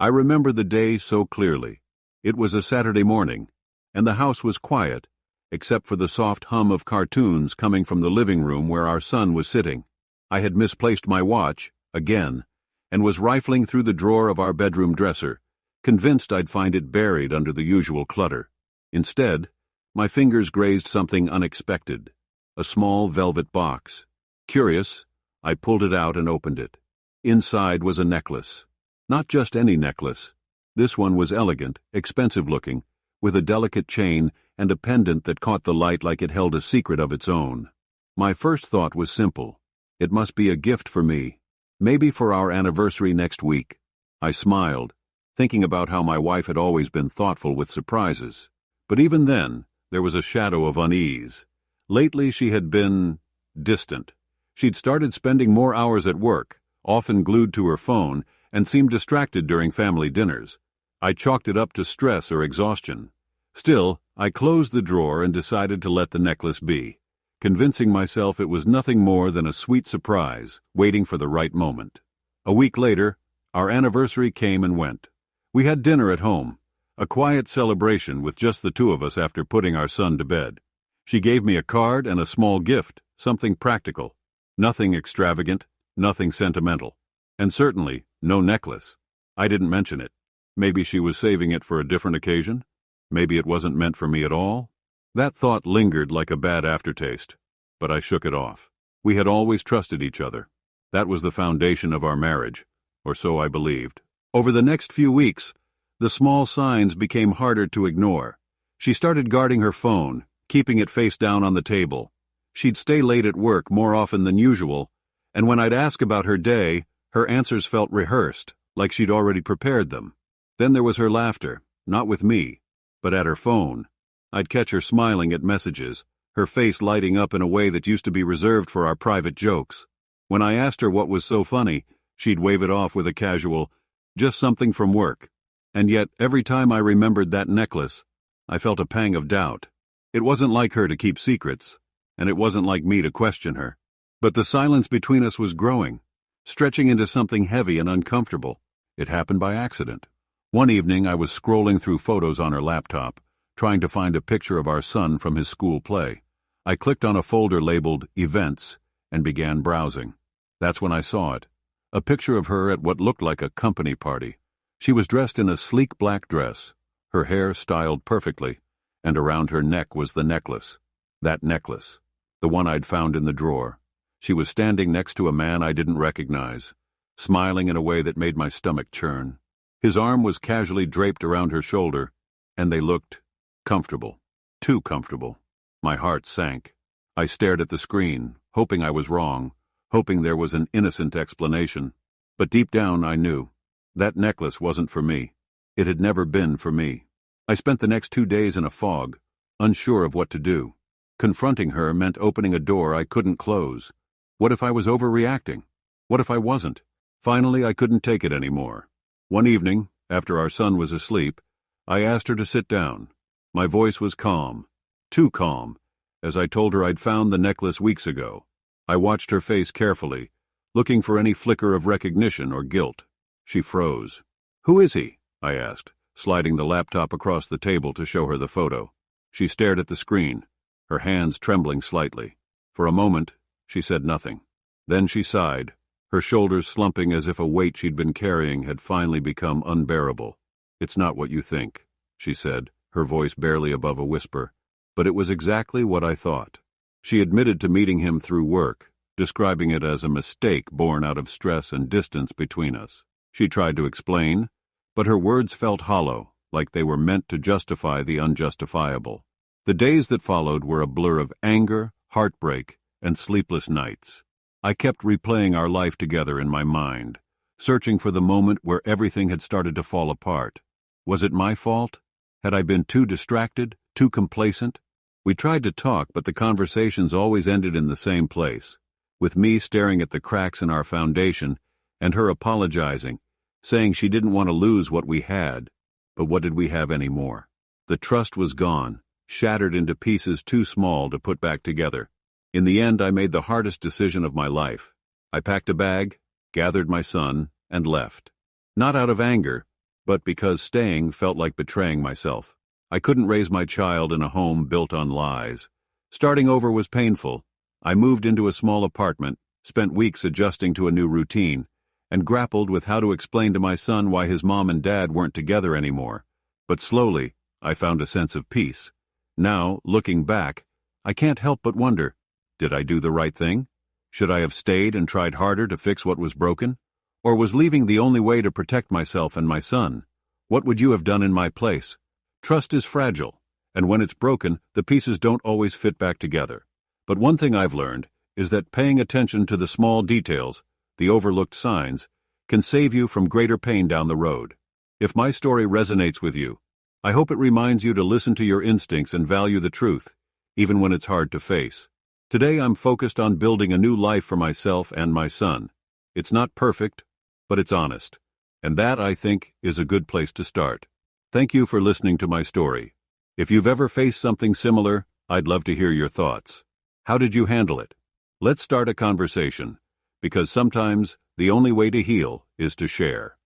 I remember the day so clearly. It was a Saturday morning, and the house was quiet, except for the soft hum of cartoons coming from the living room where our son was sitting. I had misplaced my watch, again, and was rifling through the drawer of our bedroom dresser, convinced I'd find it buried under the usual clutter. Instead, my fingers grazed something unexpected, a small velvet box. Curious, I pulled it out and opened it. Inside was a necklace. Not just any necklace. This one was elegant, expensive-looking, with a delicate chain and a pendant that caught the light like it held a secret of its own. My first thought was simple. It must be a gift for me. Maybe for our anniversary next week. I smiled, thinking about how my wife had always been thoughtful with surprises. But even then, there was a shadow of unease. Lately she had been distant. She'd started spending more hours at work, often glued to her phone, and seemed distracted during family dinners. I chalked it up to stress or exhaustion. Still, I closed the drawer and decided to let the necklace be, convincing myself it was nothing more than a sweet surprise, waiting for the right moment. A week later, our anniversary came and went. We had dinner at home, a quiet celebration with just the two of us after putting our son to bed. She gave me a card and a small gift, something practical. Nothing extravagant, nothing sentimental. And certainly, no necklace. I didn't mention it. Maybe she was saving it for a different occasion? Maybe it wasn't meant for me at all? That thought lingered like a bad aftertaste, but I shook it off. We had always trusted each other. That was the foundation of our marriage, or so I believed. Over the next few weeks, the small signs became harder to ignore. She started guarding her phone, keeping it face down on the table. She'd stay late at work more often than usual, and when I'd ask about her day, her answers felt rehearsed, like she'd already prepared them. Then there was her laughter, not with me, but at her phone. I'd catch her smiling at messages, her face lighting up in a way that used to be reserved for our private jokes. When I asked her what was so funny, she'd wave it off with a casual, "Just something from work." And yet, every time I remembered that necklace, I felt a pang of doubt. It wasn't like her to keep secrets, and it wasn't like me to question her. But the silence between us was growing, stretching into something heavy and uncomfortable. It happened by accident. One evening I was scrolling through photos on her laptop, trying to find a picture of our son from his school play. I clicked on a folder labeled Events and began browsing. That's when I saw it. A picture of her at what looked like a company party. She was dressed in a sleek black dress, her hair styled perfectly, and around her neck was the necklace. That necklace. The one I'd found in the drawer. She was standing next to a man I didn't recognize, smiling in a way that made my stomach churn. His arm was casually draped around her shoulder, and they looked comfortable. Too comfortable. My heart sank. I stared at the screen, hoping I was wrong, hoping there was an innocent explanation. But deep down I knew. That necklace wasn't for me. It had never been for me. I spent the next 2 days in a fog, unsure of what to do. Confronting her meant opening a door I couldn't close. What if I was overreacting? What if I wasn't? Finally, I couldn't take it anymore. One evening, after our son was asleep, I asked her to sit down. My voice was calm, too calm, as I told her I'd found the necklace weeks ago. I watched her face carefully, looking for any flicker of recognition or guilt. She froze. "Who is he?" I asked, sliding the laptop across the table to show her the photo. She stared at the screen, her hands trembling slightly. For a moment, she said nothing. Then she sighed, her shoulders slumping as if a weight she'd been carrying had finally become unbearable. "It's not what you think," she said, her voice barely above a whisper. But it was exactly what I thought. She admitted to meeting him through work, describing it as a mistake born out of stress and distance between us. She tried to explain, but her words felt hollow, like they were meant to justify the unjustifiable. The days that followed were a blur of anger, heartbreak, and sleepless nights. I kept replaying our life together in my mind, searching for the moment where everything had started to fall apart. Was it my fault? Had I been too distracted, too complacent? We tried to talk, but the conversations always ended in the same place, with me staring at the cracks in our foundation and her apologizing, saying she didn't want to lose what we had. But what did we have anymore? The trust was gone, shattered into pieces too small to put back together. In the end, I made the hardest decision of my life. I packed a bag, gathered my son, and left. Not out of anger, but because staying felt like betraying myself. I couldn't raise my child in a home built on lies. Starting over was painful. I moved into a small apartment, spent weeks adjusting to a new routine, and grappled with how to explain to my son why his mom and dad weren't together anymore. But slowly, I found a sense of peace. Now, looking back, I can't help but wonder, did I do the right thing? Should I have stayed and tried harder to fix what was broken? Or was leaving the only way to protect myself and my son? What would you have done in my place? Trust is fragile, and when it's broken, the pieces don't always fit back together. But one thing I've learned is that paying attention to the small details, the overlooked signs, can save you from greater pain down the road. If my story resonates with you, I hope it reminds you to listen to your instincts and value the truth, even when it's hard to face. Today I'm focused on building a new life for myself and my son. It's not perfect, but it's honest. And that, I think, is a good place to start. Thank you for listening to my story. If you've ever faced something similar, I'd love to hear your thoughts. How did you handle it? Let's start a conversation, because sometimes the only way to heal is to share.